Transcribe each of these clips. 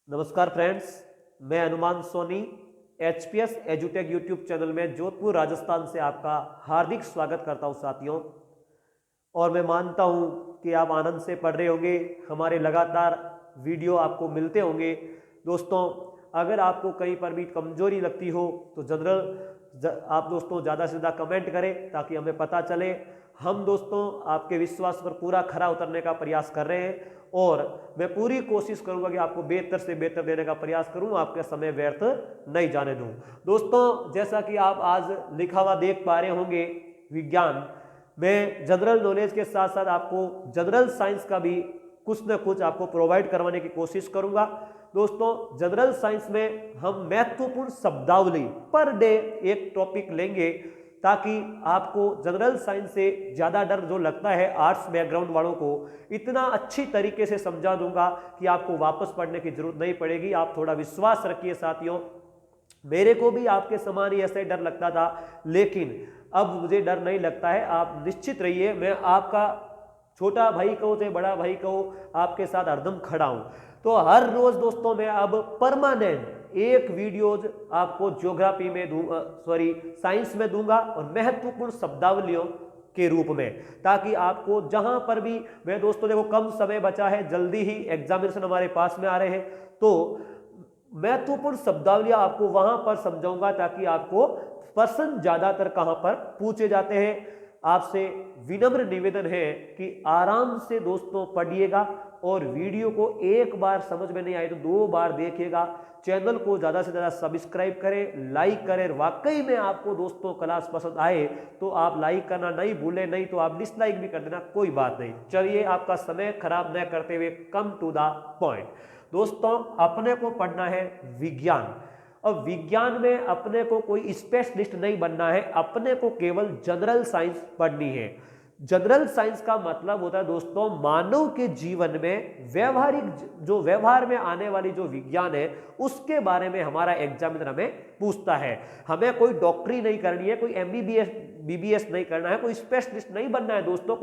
नमस्कार फ्रेंड्स, मैं हनुमान सोनी एचपीएस एजुटेक यूट्यूब चैनल में जोधपुर राजस्थान से आपका हार्दिक स्वागत करता हूं साथियों। और मैं मानता हूं कि आप आनंद से पढ़ रहे होंगे, हमारे लगातार वीडियो आपको मिलते होंगे। दोस्तों, अगर आपको कहीं पर भी कमजोरी लगती हो तो आप दोस्तों ज़्यादा से ज़्यादा कमेंट करें ताकि हमें पता चले। हम दोस्तों आपके विश्वास पर पूरा खरा उतरने का प्रयास कर रहे हैं और मैं पूरी कोशिश करूंगा कि आपको बेहतर से बेहतर देने का प्रयास करूं, आपका समय व्यर्थ नहीं जाने दूं। दोस्तों, जैसा कि आप आज लिखा हुआ देख पा रहे होंगे, विज्ञान में जनरल नॉलेज के साथ साथ आपको जनरल साइंस का भी कुछ न कुछ आपको प्रोवाइड करवाने की कोशिश करूंगा। दोस्तों, जनरल साइंस में हम महत्वपूर्ण शब्दावली पर डे एक टॉपिक लेंगे ताकि आपको जनरल साइंस से ज़्यादा डर जो लगता है आर्ट्स बैकग्राउंड वालों को, इतना अच्छी तरीके से समझा दूंगा कि आपको वापस पढ़ने की जरूरत नहीं पड़ेगी। आप थोड़ा विश्वास रखिए साथियों। मेरे को भी आपके समान ही ऐसे डर लगता था, लेकिन अब मुझे डर नहीं लगता है। आप निश्चित रहिए, मैं आपका छोटा भाई कहो चाहे बड़ा भाई कहो, आपके साथ हरदम खड़ा हूं। तो हर रोज दोस्तों मैं अब परमानेंट एक वीडियोज आपको ज्योग्राफी में साइंस में दूंगा और महत्वपूर्ण शब्दावलियों के रूप में, ताकि आपको जहां पर भी, मैं दोस्तों देखो कम समय बचा है, जल्दी ही एग्जामिनेशन हमारे पास में आ रहे हैं, तो महत्वपूर्ण शब्दावलियां आपको वहां पर समझाऊंगा ताकि आपको प्रश्न ज्यादातर कहां पर पूछे जाते हैं। आपसे विनम्र निवेदन है कि आराम से दोस्तों पढ़िएगा और वीडियो को एक बार समझ में नहीं आए तो 2 बार देखिएगा। चैनल को ज्यादा से ज्यादा सब्सक्राइब करें, लाइक करें। वाकई में आपको दोस्तों क्लास पसंद आए तो आप लाइक करना नहीं भूलें, नहीं तो आप डिसलाइक भी कर देना, कोई बात नहीं। चलिए, आपका समय खराब न करते हुए कम टू द पॉइंट। दोस्तों, अपने को पढ़ना है विज्ञान। अब विज्ञान में अपने को कोई स्पेशलिस्ट नहीं बनना है, अपने को केवल जनरल साइंस पढ़नी है। जनरल साइंस का मतलब होता है दोस्तों मानव के जीवन में व्यवहारिक, जो व्यवहार में आने वाली जो विज्ञान है उसके बारे में हमारा एग्जामिनर हमें पूछता है। हमें कोई डॉक्टरी नहीं करनी है, कोई एमबीबीएस बीबीएस नहीं करना है, कोई स्पेशलिस्ट नहीं बनना है दोस्तों,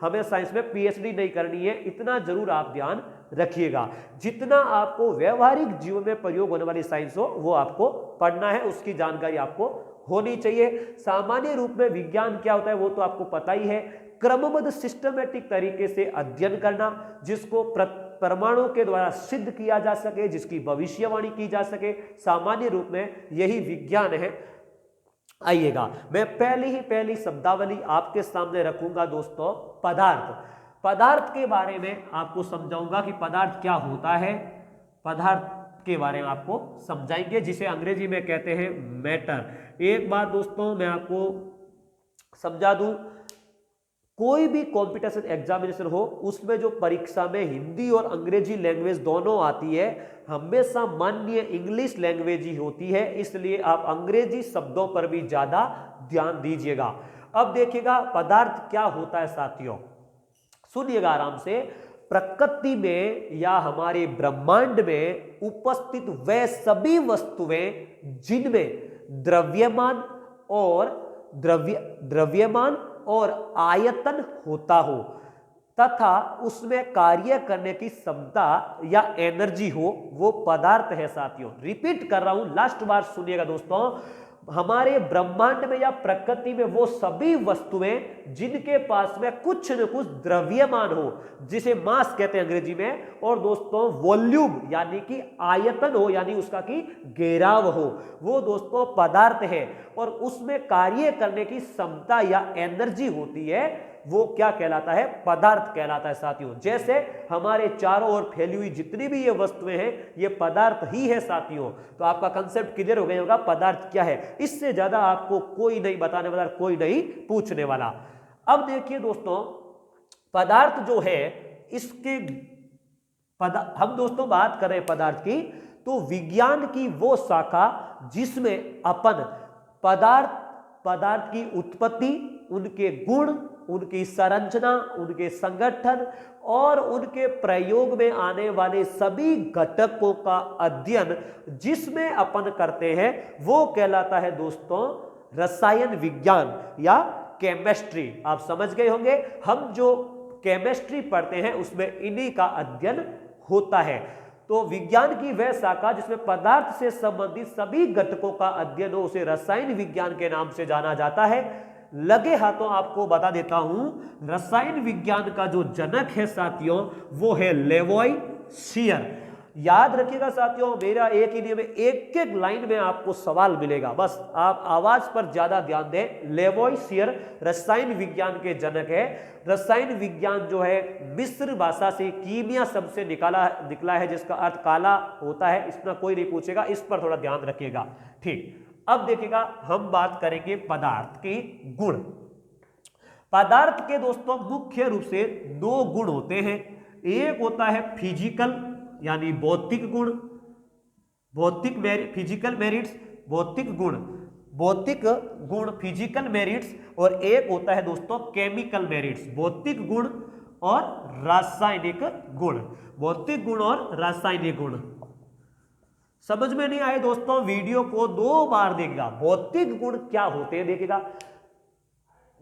हमें साइंस में पीएचडी नहीं करनी है। इतना जरूर आप ध्यान रखिएगा। जितना आपको व्यवहारिक जीवन में प्रयोग होने वाली साइंस हो वो आपको पढ़ना है, उसकी जानकारी आपको होनी चाहिए। सामान्य रूप में विज्ञान क्या होता है वो तो आपको पता ही है। क्रमबद्ध सिस्टमेटिक तरीके से अध्ययन करना, जिसको प्रमाणों के द्वारा सिद्ध किया जा सके, जिसकी भविष्यवाणी की जा सके, सामान्य रूप में यही विज्ञान है। आइएगा, मैं पहली शब्दावली आपके सामने रखूंगा दोस्तों, पदार्थ। पदार्थ के बारे में आपको समझाऊंगा कि पदार्थ क्या होता है। पदार्थ के बारे में आपको समझाएंगे, जिसे अंग्रेजी में कहते हैं मैटर। एक बात दोस्तों मैं आपको समझा दूं, कोई भी कॉम्पिटिशन एग्जामिनेशन हो उसमें जो परीक्षा में हिंदी और अंग्रेजी लैंग्वेज दोनों आती है, हमेशा माननीय इंग्लिश लैंग्वेज ही होती है, इसलिए आप अंग्रेजी शब्दों पर भी ज्यादा ध्यान दीजिएगा। अब देखिएगा पदार्थ क्या होता है साथियों, सुनिएगा आराम से। प्रकृति में या हमारे ब्रह्मांड में उपस्थित वह सभी वस्तुएं जिनमें द्रव्यमान और आयतन होता हो तथा उसमें कार्य करने की क्षमता या एनर्जी हो, वो पदार्थ है साथियों। रिपीट कर रहा हूं, लास्ट बार सुनिएगा दोस्तों। हमारे ब्रह्मांड में या प्रकृति में वो सभी वस्तुएं जिनके पास में कुछ न कुछ द्रव्यमान हो, जिसे मास कहते हैं अंग्रेजी में, और दोस्तों वॉल्यूम यानी कि आयतन हो, यानी उसका की घेराव हो, वो दोस्तों पदार्थ है। और उसमें कार्य करने की क्षमता या एनर्जी होती है, वो क्या कहलाता है, पदार्थ कहलाता है साथियों। जैसे हमारे चारों ओर फैली हुई जितनी भी ये वस्तुएं हैं ये पदार्थ ही है साथियों। तो आपका कंसेप्ट क्लियर हो गया होगा पदार्थ क्या है। इससे ज्यादा आपको कोई नहीं बताने वाला, कोई नहीं पूछने वाला। अब देखिए दोस्तों, पदार्थ जो है इसके हम दोस्तों बात कर रहे हैं पदार्थ की, तो विज्ञान की वो शाखा जिसमें अपन पदार्थ की उत्पत्ति, उनके गुण, उनकी संरचना, उनके संगठन और उनके प्रयोग में आने वाले सभी घटकों का अध्ययन जिसमें अपन करते हैं वो कहलाता है दोस्तों रसायन विज्ञान या केमिस्ट्री। आप समझ गए होंगे, हम जो केमिस्ट्री पढ़ते हैं उसमें इन्हीं का अध्ययन होता है। तो विज्ञान की वह शाखा जिसमें पदार्थ से संबंधित सभी घटकों का अध्ययन हो उसे रसायन विज्ञान के नाम से जाना जाता है। लगे हाथों आपको बता देता हूं, रसायन विज्ञान का जो जनक है साथियों वो है लेवोइसियर। याद रखिएगा साथियों, मेरा एक ही नियम है, एक एक लाइन में आपको सवाल मिलेगा, बस आप आवाज पर ज्यादा ध्यान दें। लेवोइसियर रसायन विज्ञान के जनक है। रसायन विज्ञान जो है मिस्र भाषा से कीमिया शब्द से निकला है जिसका अर्थ काला होता है। इसमें कोई नहीं पूछेगा, इस पर थोड़ा ध्यान रखिएगा। ठीक, अब देखिएगा हम बात करेंगे पदार्थ के गुण। पदार्थ के दोस्तों मुख्य रूप से दो गुण होते हैं। एक होता है फिजिकल यानी भौतिक गुण, फिजिकल मेरिट्स, भौतिक गुण फिजिकल मेरिट्स, और एक होता है दोस्तों केमिकल मेरिट्स, भौतिक गुण और रासायनिक गुण। भौतिक गुण और रासायनिक गुण समझ में नहीं आए दोस्तों, वीडियो को 2 बार देखिएगा। भौतिक गुण क्या होते हैं देखिएगा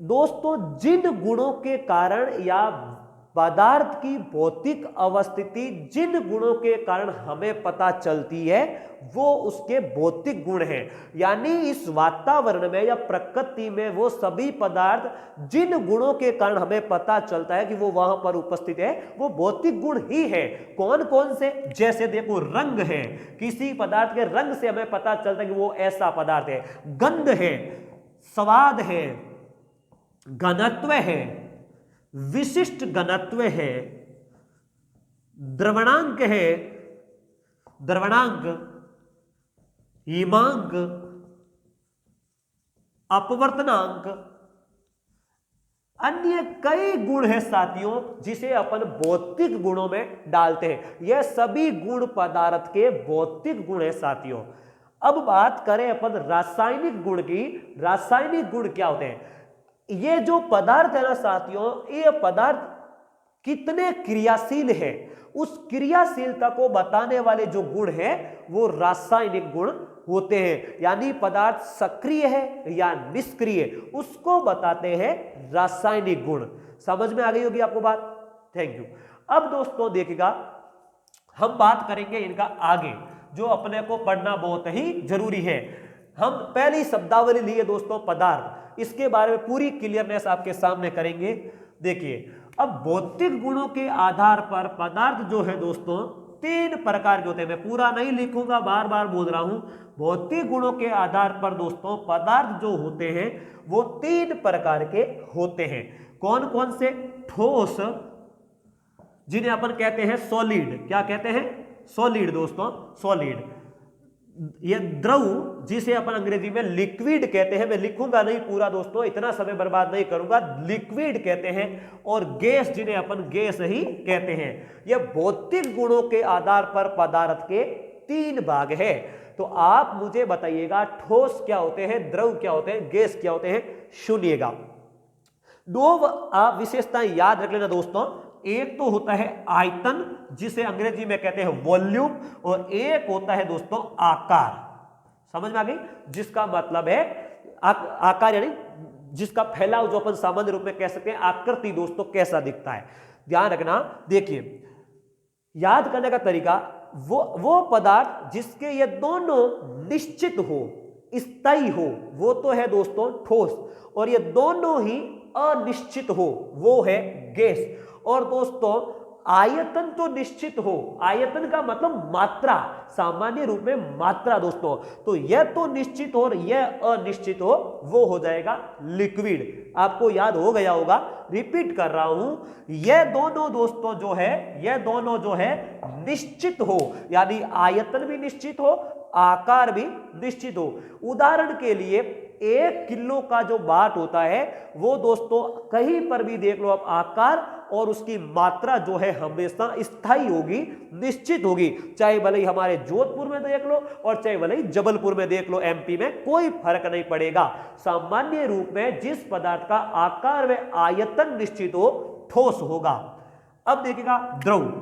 दोस्तों, जिन गुणों के कारण या पदार्थ की भौतिक अवस्थिति जिन गुणों के कारण हमें पता चलती है वो उसके भौतिक गुण हैं। यानी इस वातावरण में या प्रकृति में वो सभी पदार्थ जिन गुणों के कारण हमें पता चलता है कि वो वहां पर उपस्थित है वो भौतिक गुण ही है। कौन कौन से? जैसे देखो रंग है, किसी पदार्थ के रंग से हमें पता चलता है कि वो ऐसा पदार्थ है। गंध है, स्वाद है, घनत्व है, विशिष्ट घनत्व है, द्रवणांक है, द्रवणांक, हिमांक, अपवर्तनांक, अन्य कई गुण है साथियों जिसे अपन भौतिक गुणों में डालते हैं। यह सभी गुण पदार्थ के भौतिक गुण है साथियों। अब बात करें अपन रासायनिक गुण की। रासायनिक गुण क्या होते हैं? ये जो पदार्थ है ना साथियों, ये पदार्थ कितने क्रियाशील है उस क्रियाशीलता को बताने वाले जो गुण हैं वो रासायनिक गुण होते हैं। यानी पदार्थ सक्रिय है या निष्क्रिय उसको बताते हैं रासायनिक गुण। समझ में आ गई होगी आपको बात? Thank you. अब दोस्तों देखिएगा हम बात करेंगे इनका आगे जो अपने को पढ़ना बहुत ही जरूरी है। हम पहली शब्दावली लिए दोस्तों पदार्थ, इसके बारे में पूरी क्लियरनेस आपके सामने करेंगे। देखिए अब भौतिक गुणों के आधार पर पदार्थ जो है दोस्तों 3 प्रकार के होते हैं। मैं पूरा नहीं लिखूंगा, बार बार बोल रहा हूं। भौतिक गुणों के आधार पर दोस्तों पदार्थ जो होते हैं वो 3 प्रकार के होते हैं। कौन कौन से? ठोस, जिन्हें अपन कहते हैं सॉलिड। क्या कहते हैं? सॉलिड दोस्तों, सॉलिड। ये द्रव जिसे अपन अंग्रेजी में लिक्विड कहते हैं। मैं लिखूंगा नहीं पूरा दोस्तों, इतना समय बर्बाद नहीं करूंगा। लिक्विड कहते हैं। और गैस जिन्हें अपन गैस ही कहते हैं। यह भौतिक गुणों के आधार पर पदार्थ के 3 भाग है। तो आप मुझे बताइएगा ठोस क्या होते हैं, द्रव क्या होते हैं, गैस क्या होते हैं? सुनिएगा 2 आप विशेषताएं याद रख लेना दोस्तों। एक तो होता है आयतन जिसे अंग्रेजी में कहते हैं वॉल्यूम, और एक होता है दोस्तों आकार। समझ में आ गई? जिसका मतलब है आकार यानी जिसका फैलाव जो अपन सामान्य रूप में कह सकते हैं आकृति दोस्तों कैसा दिखता है। ध्यान रखना। देखिए याद करने का तरीका, वो पदार्थ जिसके ये दोनों निश्चित हो, स्थायी हो, वो तो है दोस्तों ठोस, और ये दोनों ही अनिश्चित हो वो है गैस। और दोस्तों आयतन तो निश्चित हो, आयतन का मतलब मात्रा, सामान्य रूप में मात्रा दोस्तों, तो यह तो निश्चित हो और यह अनिश्चित हो वो हो जाएगा लिक्विड। आपको याद हो गया होगा, रिपीट कर रहा हूं, यह दोनों दोस्तों जो है, यह दोनों जो है निश्चित हो, यानी आयतन भी निश्चित हो, आकार भी निश्चित हो। उदाहरण के लिए 1 किलो का जो बाट होता है वो दोस्तों कहीं पर भी देख लो आप, आकार और उसकी मात्रा जो है हमेशा स्थायी होगी, निश्चित होगी। चाहे भले ही हमारे जोधपुर में देख लो और चाहे भले ही जबलपुर में देख लो, एमपी में, कोई फर्क नहीं पड़ेगा। सामान्य रूप में जिस पदार्थ का आकार व आयतन निश्चित हो ठोस होगा। अब देखिएगा द्रव,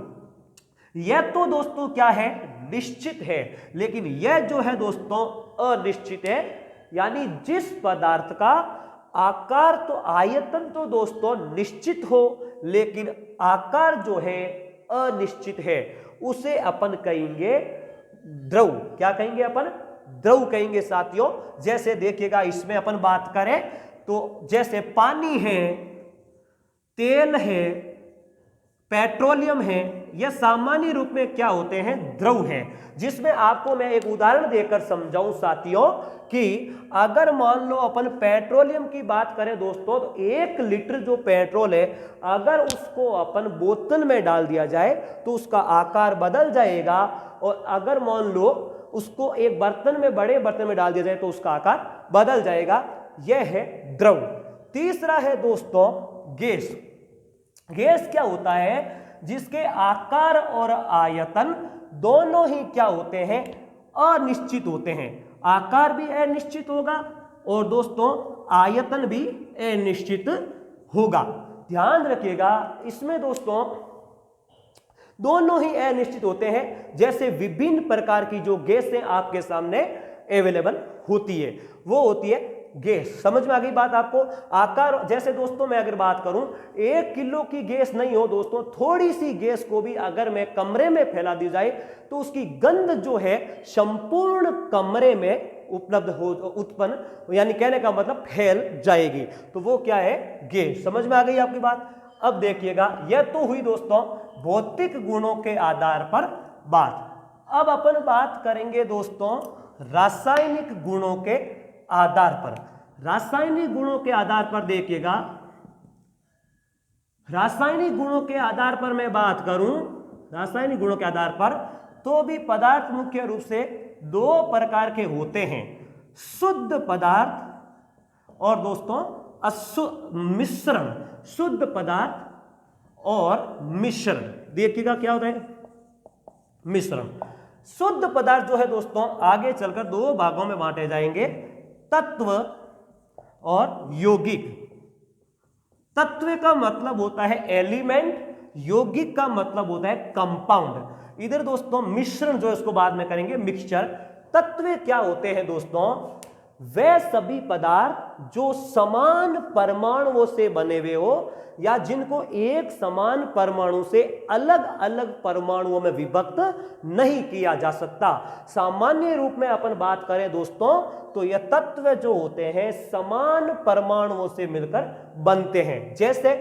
यह तो दोस्तों क्या है? निश्चित है, लेकिन यह जो है दोस्तों अनिश्चित है। यानी जिस पदार्थ का आकार तो आयतन तो दोस्तों निश्चित हो लेकिन आकार जो है अनिश्चित है, उसे अपन कहेंगे द्रव। क्या कहेंगे अपन? द्रव कहेंगे साथियों। जैसे देखिएगा इसमें अपन बात करें तो जैसे पानी है, तेल है, पेट्रोलियम है, यह सामान्य रूप में क्या होते हैं? द्रव है। जिसमें आपको मैं एक उदाहरण देकर समझाऊं साथियों कि अगर मान लो अपन पेट्रोलियम की बात करें दोस्तों, तो 1 लीटर जो पेट्रोल है अगर उसको अपन बोतल में डाल दिया जाए तो उसका आकार बदल जाएगा, और अगर मान लो उसको एक बर्तन में, बड़े बर्तन में डाल दिया जाए तो उसका आकार बदल जाएगा। यह है द्रव। तीसरा है दोस्तों गैस। गैस क्या होता है? जिसके आकार और आयतन दोनों ही क्या होते हैं? अनिश्चित होते हैं। आकार भी अनिश्चित होगा और दोस्तों आयतन भी अनिश्चित होगा। ध्यान रखिएगा इसमें दोस्तों दोनों ही अनिश्चित होते हैं। जैसे विभिन्न प्रकार की जो गैसें आपके सामने अवेलेबल होती है वो होती है गैस। समझ में आ गई बात आपको? आकार जैसे दोस्तों मैं अगर बात करूं 1 किलो की गैस नहीं हो दोस्तों, थोड़ी सी गैस को भी अगर मैं कमरे में फैला दी जाए तो उसकी गंध जो है संपूर्ण कमरे में उपलब्ध हो, उत्पन्न, यानी कहने का मतलब फैल जाएगी। तो वो क्या है? गैस। समझ में आ गई आपकी बात? अब देखिएगा यह तो हुई दोस्तों भौतिक गुणों के आधार पर बात। अब अपन बात करेंगे दोस्तों रासायनिक गुणों के आधार पर। रासायनिक गुणों के आधार पर देखिएगा, रासायनिक गुणों के आधार पर मैं बात करूं, रासायनिक गुणों के आधार पर तो भी पदार्थ मुख्य रूप से 2 प्रकार के होते हैं, शुद्ध पदार्थ और दोस्तों मिश्रण। शुद्ध पदार्थ और मिश्रण। देखिएगा क्या होता है? मिश्रण। शुद्ध पदार्थ जो है दोस्तों आगे चलकर 2 भागों में बांटे जाएंगे, तत्व और यौगिक। तत्व का मतलब होता है एलिमेंट, यौगिक का मतलब होता है कंपाउंड। इधर दोस्तों मिश्रण जो है उसको बाद में करेंगे, मिक्सचर। तत्व क्या होते हैं दोस्तों? वे सभी पदार्थ जो समान परमाणुओं से बने हुए हो या जिनको एक समान परमाणु से अलग अलग परमाणुओं में विभक्त नहीं किया जा सकता। सामान्य रूप में अपन बात करें दोस्तों तो यह तत्व जो होते हैं समान परमाणुओं से मिलकर बनते हैं। जैसे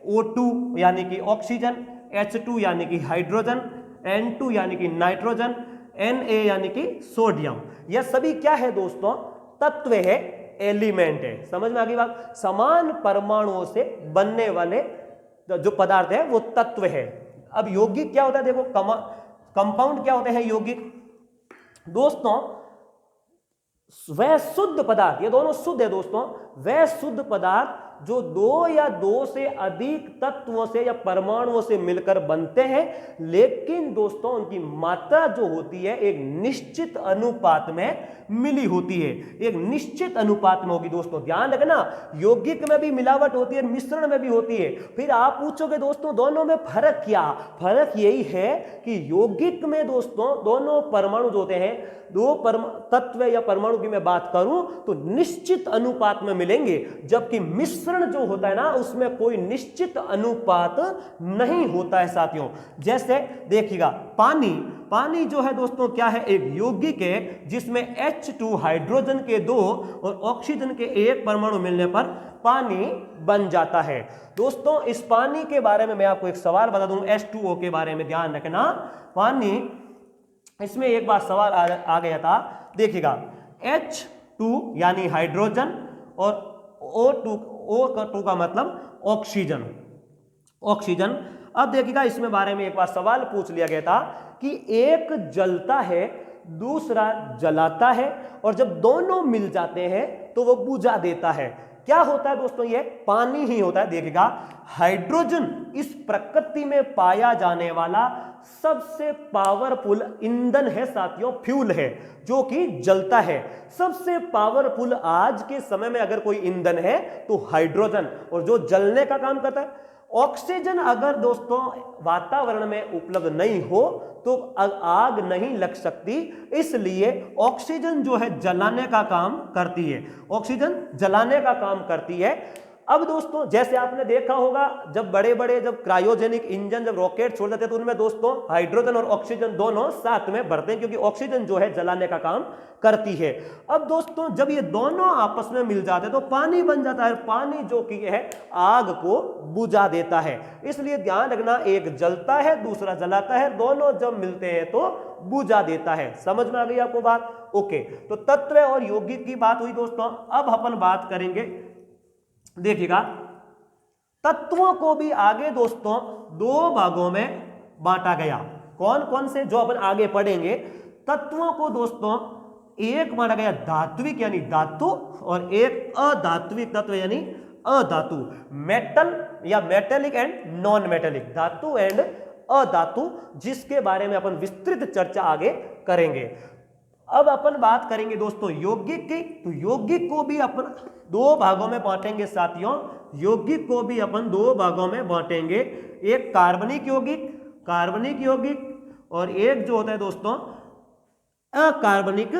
O2 यानी कि ऑक्सीजन, H2 यानी कि हाइड्रोजन, N2 यानी कि नाइट्रोजन, Na यानी कि सोडियम। यह सभी क्या है दोस्तों? तत्व है, एलिमेंट है। समझ में आ गई बात? समान परमाणुओं से बनने वाले जो पदार्थ है वो तत्व है। अब यौगिक क्या होता है? देखो कंपाउंड क्या होते हैं यौगिक दोस्तों? वह शुद्ध पदार्थ, ये दोनों शुद्ध है दोस्तों, वह शुद्ध पदार्थ जो 2 या 2 से अधिक तत्वों से या परमाणुओं से मिलकर बनते हैं, लेकिन दोस्तों उनकी मात्रा जो होती है एक निश्चित अनुपात में मिली होती है। एक निश्चित अनुपात में होगी दोस्तों। ध्यान रखना, यौगिक में भी मिलावट होती है, मिश्रण में भी होती है। फिर आप पूछोगे दोस्तों दोनों में फर्क क्या? फर्क यही है कि यौगिक में दोस्तों दोनों परमाणु जो होते हैं, 2 तत्व या परमाणु की मैं बात करूं तो निश्चित अनुपात में मिलेंगे, जबकि मिश्रण जो होता है ना उसमें कोई निश्चित अनुपात नहीं होता है साथियों। जैसे देखिएगा पानी जो है दोस्तों क्या है? एक यौगिक है जिसमें H2 हाइड्रोजन के 2 और ऑक्सीजन के 1 परमाणु मिलने पर पानी बन जाता है। दोस्तों इस पानी के बारे में मैं आपको एक सवाल बता दूं, H2O के बारे में ध्यान रखना। पानी, इसमें एक बार सवाल आ गया था, देखिएगा H2 यानी हाइड्रोजन और O2 का मतलब ऑक्सीजन। अब देखिएगा इसमें बारे में एक बार सवाल पूछ लिया गया था कि एक जलता है दूसरा जलाता है और जब दोनों मिल जाते हैं तो वो बुझा देता है। क्या होता है दोस्तों? ये पानी ही होता है। देखिएगा हाइड्रोजन इस प्रकृति में पाया जाने वाला सबसे पावरफुल ईंधन है साथियों, फ्यूल है जो कि जलता है। सबसे पावरफुल आज के समय में अगर कोई ईंधन है तो हाइड्रोजन, और जो जलने का काम करता है। ऑक्सीजन अगर दोस्तों वातावरण में उपलब्ध नहीं हो तो आग नहीं लग सकती, इसलिए ऑक्सीजन जो है जलाने का काम करती है। ऑक्सीजन जलाने का काम करती है। अब दोस्तों जैसे आपने देखा होगा जब बड़े बड़े जब क्रायोजेनिक इंजन जब रॉकेट छोड़ देते हैं तो उनमें दोस्तों हाइड्रोजन और ऑक्सीजन दोनों साथ में बढ़ते हैं, क्योंकि ऑक्सीजन जो है जलाने का काम करती है। अब दोस्तों जब ये दोनों आपस में मिल जाते हैं तो पानी बन जाता है, पानी जो कि है आग को बुझा देता है। इसलिए ध्यान रखना, एक जलता है दूसरा जलाता है, दोनों जब मिलते हैं तो बुझा देता है। समझ में आ गई आपको बात? ओके, तो तत्व और यौगिक की बात हुई दोस्तों। अब अपन बात करेंगे, देखिएगा, तत्वों को भी आगे दोस्तों दो भागों में बांटा गया। कौन कौन से जो अपन आगे पढ़ेंगे। तत्वों को दोस्तों एक माना गया धात्विक यानी धातु, और एक अधात्विक तत्व यानी अधातु, मेटल या मेटेलिक एंड नॉन मेटेलिक, धातु एंड अधातु, जिसके बारे में अपन विस्तृत चर्चा आगे करेंगे। अब अपन बात करेंगे दोस्तों यौगिक की, तो यौगिक को भी अपन दो भागों में बांटेंगे साथियों। यौगिक को भी अपन दो भागों में बांटेंगे, एक कार्बनिक यौगिक और एक जो होता है दोस्तों अकार्बनिक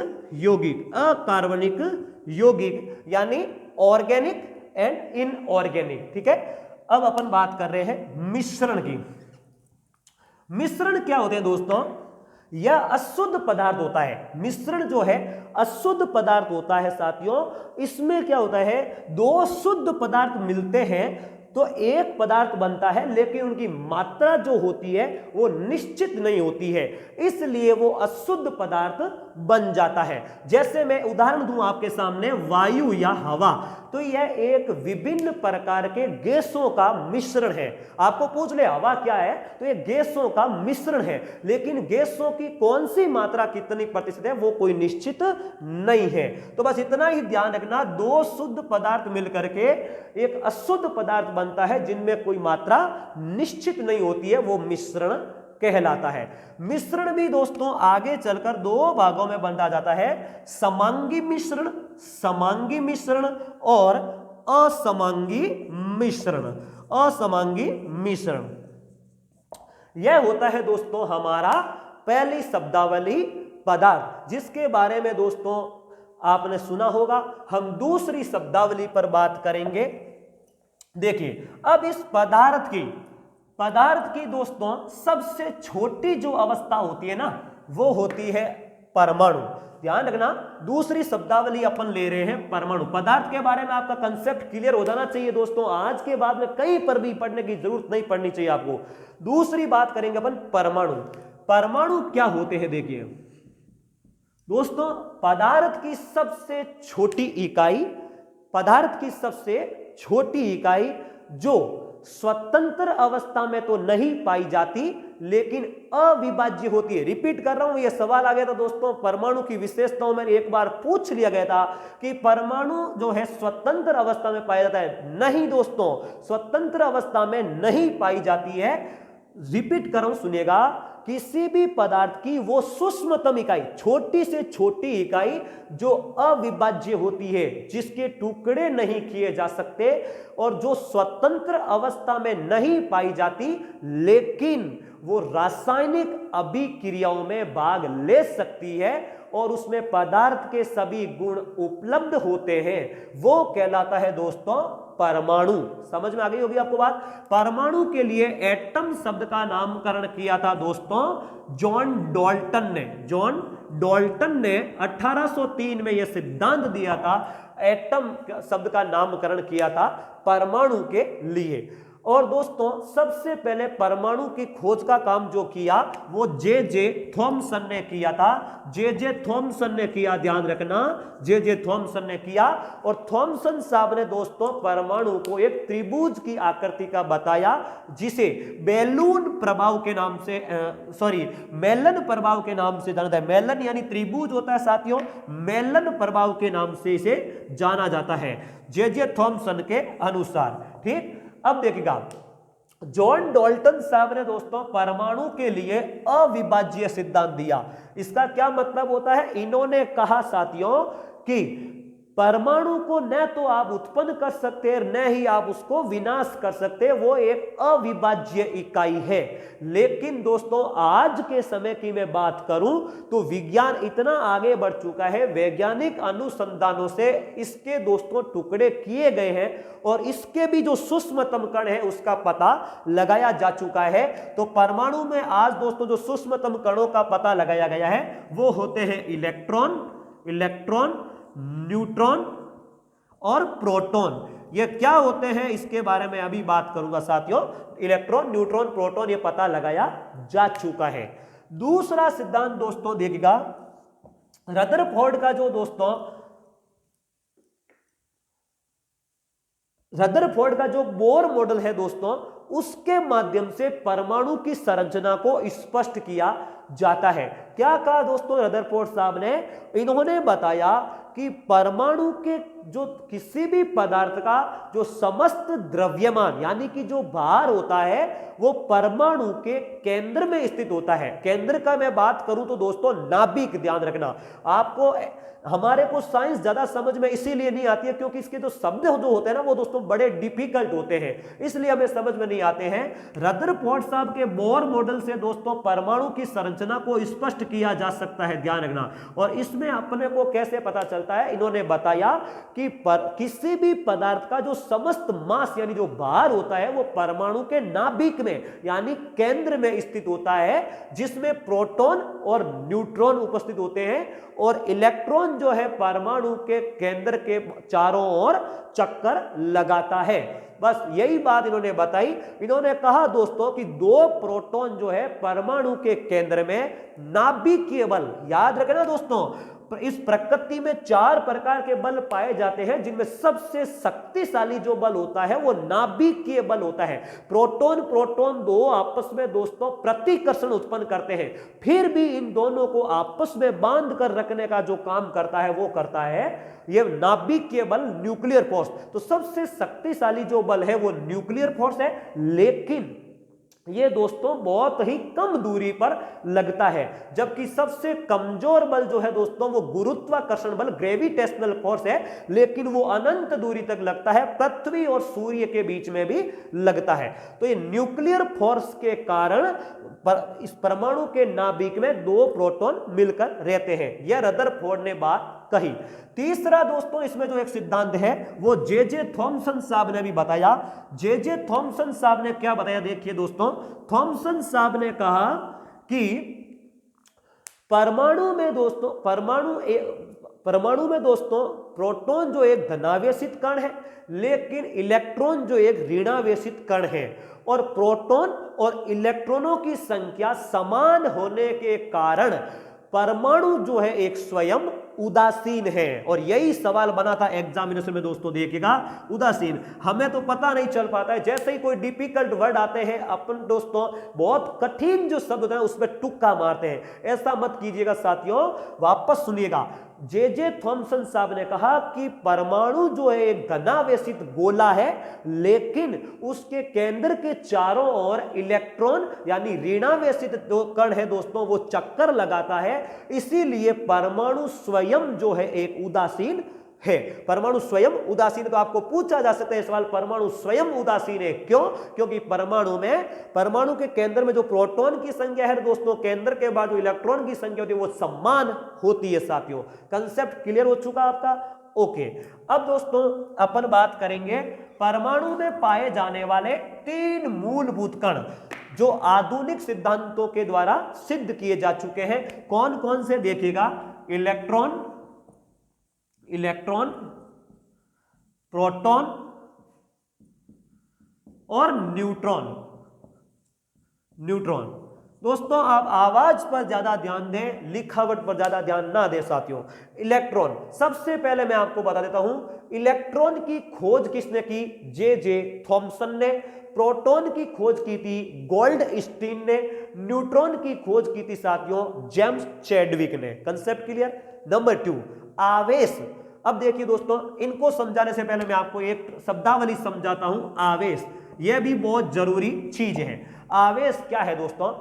यौगिक यानी ऑर्गेनिक एंड इनऑर्गेनिक। ठीक है, अब अपन बात कर रहे हैं मिश्रण की। मिश्रण क्या होते हैं दोस्तों? यह अशुद्ध पदार्थ होता है। मिश्रण जो है अशुद्ध पदार्थ होता है साथियों। इसमें क्या होता है, दो शुद्ध पदार्थ मिलते हैं तो एक पदार्थ बनता है, लेकिन उनकी मात्रा जो होती है वो निश्चित नहीं होती है, इसलिए वो अशुद्ध पदार्थ बन जाता है। जैसे मैं उदाहरण दूं आपके सामने, वायु या हवा, तो यह एक विभिन्न प्रकार के गैसों का मिश्रण है। आपको पूछ ले हवा क्या है, तो यह गैसों का मिश्रण है, लेकिन गैसों की कौन सी मात्रा कितनी प्रतिशत है वो कोई निश्चित नहीं है। तो बस इतना ही ध्यान रखना, दो शुद्ध पदार्थ मिलकर के एक अशुद्ध पदार्थ बनता है जिनमें कोई मात्रा निश्चित नहीं होती है, वो मिश्रण कहलाता है। मिश्रण भी दोस्तों आगे चलकर दो भागों में बांटा जाता है, समांगी मिश्रण और असमांगी मिश्रण। यह होता है दोस्तों हमारा पहली शब्दावली पदार्थ, जिसके बारे में दोस्तों आपने सुना होगा। हम दूसरी शब्दावली पर बात करेंगे। देखिए, अब इस पदार्थ की दोस्तों सबसे छोटी जो अवस्था होती है ना, वो होती है परमाणु। ध्यान रखना, दूसरी शब्दावली अपन ले रहे हैं परमाणु। पदार्थ के बारे में आपका कंसेप्ट क्लियर हो जाना चाहिए दोस्तों। आज के बाद में कहीं पर भी पढ़ने की जरूरत नहीं पड़नी चाहिए आपको। दूसरी बात करेंगे अपन परमाणु। परमाणु क्या होते हैं? देखिए दोस्तों, पदार्थ की सबसे छोटी इकाई जो स्वतंत्र अवस्था में तो नहीं पाई जाती लेकिन अविभाज्य होती है। रिपीट कर रहा हूं, यह सवाल आ गया था दोस्तों परमाणु की विशेषताओं में, एक बार पूछ लिया गया था कि परमाणु जो है स्वतंत्र अवस्था में पाया जाता है। नहीं दोस्तों, स्वतंत्र अवस्था में नहीं पाई जाती है। रिपीट कर रहा हूं, सुनिएगा, किसी भी पदार्थ की वो सूक्ष्मतम इकाई, छोटी से छोटी इकाई जो अविभाज्य होती है, जिसके टुकड़े नहीं किए जा सकते और जो स्वतंत्र अवस्था में नहीं पाई जाती, लेकिन वो रासायनिक अभिक्रियाओं में भाग ले सकती है और उसमें पदार्थ के सभी गुण उपलब्ध होते हैं, वो कहलाता है दोस्तों परमाणु। समझ में आ गई होगी आपको बात। परमाणु के लिए एटम शब्द का नामकरण किया था दोस्तों जॉन डॉल्टन ने 1803 में यह सिद्धांत दिया था, एटम शब्द का नामकरण किया था परमाणु के लिए। और दोस्तों सबसे पहले परमाणु की खोज का काम जो किया वो जे थॉमसन ने किया था। जे थॉमसन ने किया, ध्यान रखना, जे थॉमसन ने किया। और थॉमसन साहब ने दोस्तों परमाणु को एक त्रिभुज की आकृति का बताया, जिसे मेलन प्रभाव के नाम से जाना जाता है। मेलन यानी त्रिभुज होता है साथियों, मेलन प्रभाव के नाम से इसे जाना जाता है जे थॉमसन के अनुसार। ठीक, अब देखिएगा, जॉन डॉल्टन साहब ने दोस्तों परमाणु के लिए अविभाज्य सिद्धांत दिया। इसका क्या मतलब होता है? इन्होंने कहा साथियों कि परमाणु को न तो आप उत्पन्न कर सकते हैं न ही आप उसको विनाश कर सकते, वो एक अविभाज्य इकाई है। लेकिन दोस्तों आज के समय की मैं बात करूं तो विज्ञान इतना आगे बढ़ चुका है, वैज्ञानिक अनुसंधानों से इसके दोस्तों टुकड़े किए गए हैं और इसके भी जो सूक्ष्मतम कण है उसका पता लगाया जा चुका है। तो परमाणु में आज दोस्तों जो सूक्ष्मतम कणों का पता लगाया गया है वो होते हैं इलेक्ट्रॉन, न्यूट्रॉन और प्रोटॉन। ये क्या होते हैं इसके बारे में अभी बात करूंगा साथियों। इलेक्ट्रॉन, न्यूट्रॉन, प्रोटॉन ये पता लगाया जा चुका है। दूसरा सिद्धांत दोस्तों देखिएगा, रदरफोर्ड का जो दोस्तों रदरफोर्ड का जो बोर मॉडल है दोस्तों, उसके माध्यम से परमाणु की संरचना को स्पष्ट किया जाता है। क्या कहा दोस्तों रदरफोर्ड साहब ने? इन्होंने बताया कि परमाणु के जो किसी भी पदार्थ का जो समस्त द्रव्यमान यानी कि जो भार होता है वो परमाणु के केंद्र में स्थित होता है। केंद्र का मैं बात करूं तो दोस्तों नाभिक, ध्यान रखना आपको, हमारे को साइंस ज्यादा समझ में इसीलिए नहीं आती है क्योंकि इसके जो शब्द जो होते हैं ना वो दोस्तों बड़े डिफिकल्ट होते हैं, इसलिए हमें समझ में नहीं आते हैं। रदरफोर्ड साहब के बोर मॉडल से दोस्तों परमाणु की संरचना को स्पष्ट किया जा सकता है, ध्यान रखना। और इसमें अपने को कैसे पता चलता है, इन्होंने बताया कि किसी भी पदार्थ का जो समस्त मास यानी जो भार होता है वो परमाणु के नाभिक में यानी केंद्र में स्थित होता है, जिसमें प्रोटॉन और न्यूट्रॉन उपस्थित होते हैं और इलेक्ट्रॉन जो है परमाणु के केंद्र के चारों ओर चक्कर लगाता है। बस यही बात इन्होंने बताई। इन्होंने कहा दोस्तों कि 2 प्रोटॉन जो है परमाणु के केंद्र में नाभिकीय बल, याद रखना दोस्तों, इस प्रकृति में 4 प्रकार के बल पाए जाते हैं जिनमें सबसे शक्तिशाली जो बल होता है वो नाभिकीय बल होता है। प्रोटॉन 2 आपस में दोस्तों प्रतिकर्षण उत्पन्न करते हैं, फिर भी इन दोनों को आपस में बांध कर रखने का जो काम करता है वो करता है ये नाभिकीय बल, न्यूक्लियर फोर्स। तो सबसे शक्तिशाली जो बल है वो न्यूक्लियर फोर्स है, लेकिन ये दोस्तों बहुत ही कम दूरी पर लगता है, जबकि सबसे कमजोर बल जो है दोस्तों वो गुरुत्वाकर्षण बल, ग्रेविटेशनल फोर्स है, लेकिन वो अनंत दूरी तक लगता है, पृथ्वी और सूर्य के बीच में भी लगता है। तो ये न्यूक्लियर फोर्स के कारण इस परमाणु के नाभिक में 2 प्रोटॉन मिलकर रहते हैं, यह रदरफोर्ड ने बात कही। तीसरा दोस्तों इसमें जो एक सिद्धांत है वो जे थॉमसन साहब ने भी बताया। जे थॉमसन साहब ने क्या बताया, देखिए दोस्तों, थॉमसन साहब ने कहा कि परमाणु में दोस्तों प्रोटॉन जो एक धनावेशित कण है, लेकिन इलेक्ट्रॉन जो एक ऋणावेशित कण है, और प्रोटॉन और इलेक्ट्रॉनों की संख्या समान होने के कारण परमाणु जो है एक स्वयं उदासीन है। और यही सवाल बना था एग्जामिनेशन में दोस्तों, देखिएगा, उदासीन हमें तो पता नहीं चल पाता है, जैसे ही कोई डिफिकल्ट वर्ड आते हैं अपन दोस्तों बहुत कठिन जो शब्द होता है उसमें तुक्का मारते हैं। ऐसा मत कीजिएगा साथियों, वापस सुनिएगा। जे थॉमसन साहब ने कहा कि परमाणु जो है एक धनावेशित गोला है, लेकिन उसके केंद्र के चारों ओर इलेक्ट्रॉन यानी ऋणावेशित जो कण है दोस्तों वो चक्कर लगाता है, इसीलिए परमाणु स्वयं जो है एक उदासीन है। परमाणु स्वयं उदासीन, तो आपको पूछा जा सकता है सवाल, परमाणु स्वयं उदासीन है क्यों? क्योंकि परमाणु के केंद्र में जो प्रोटॉन की संख्या है दोस्तों, केंद्र के बाद जो इलेक्ट्रॉन की संख्या होती है वो समान होती है साथियों। कंसेप्ट क्लियर हो चुका आपका? ओके। अब दोस्तों अपन बात करेंगे परमाणु में पाए जाने वाले 3 मूलभूत कण जो आधुनिक सिद्धांतों के द्वारा सिद्ध किए जा चुके हैं। कौन कौन से देखिएगा, इलेक्ट्रॉन, प्रोटॉन और न्यूट्रॉन। दोस्तों आप आवाज पर ज्यादा ध्यान दें, लिखावट पर ज्यादा ध्यान ना दें साथियों। इलेक्ट्रॉन, सबसे पहले मैं आपको बता देता हूं, इलेक्ट्रॉन की खोज किसने की? जे थॉमसन ने। प्रोटॉन की खोज की थी गोल्डस्टीन ने। न्यूट्रॉन की खोज की थी साथियों जेम्स चैडविक ने। Concept clear? नंबर 2, आवेश। अब देखिए दोस्तों, इनको समझाने से पहले मैं आपको एक शब्दावली समझाता हूं। आवेश, यह भी बहुत जरूरी चीज है। आवेश क्या है दोस्तों?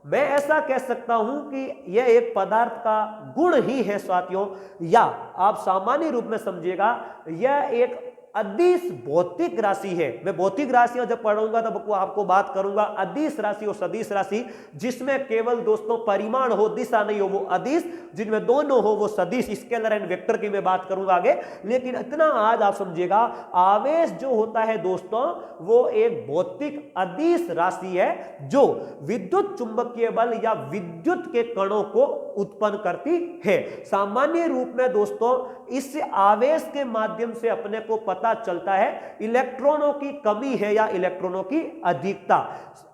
मैं ऐसा कह सकता हूं कि यह एक पदार्थ का गुण ही है साथियों, या आप सामान्य रूप में समझिएगा यह एक अदिश भौतिक राशि है। मैं भौतिक राशियां जब पढ़ूंगा तब आपको बात करूंगा अदिश राशि और सदिश राशि, जिसमें केवल दोस्तों परिमाण हो, दिशा नहीं हो, वो अदिश, जिनमें दोनों हो वो सदिश, स्केलर एंड वेक्टर की मैं बात करूंगा आगे। लेकिन इतना आज आप समझिएगा, आवेश जो होता है दोस्तों वो एक भौतिक अदिश राशि है जो विद्युत चुंबकीय बल या विद्युत के कणों को उत्पन्न करती है। सामान्य रूप में दोस्तों इस आवेश के माध्यम से अपने को पता चलता है इलेक्ट्रॉनों की कमी है या इलेक्ट्रॉनों की अधिकता।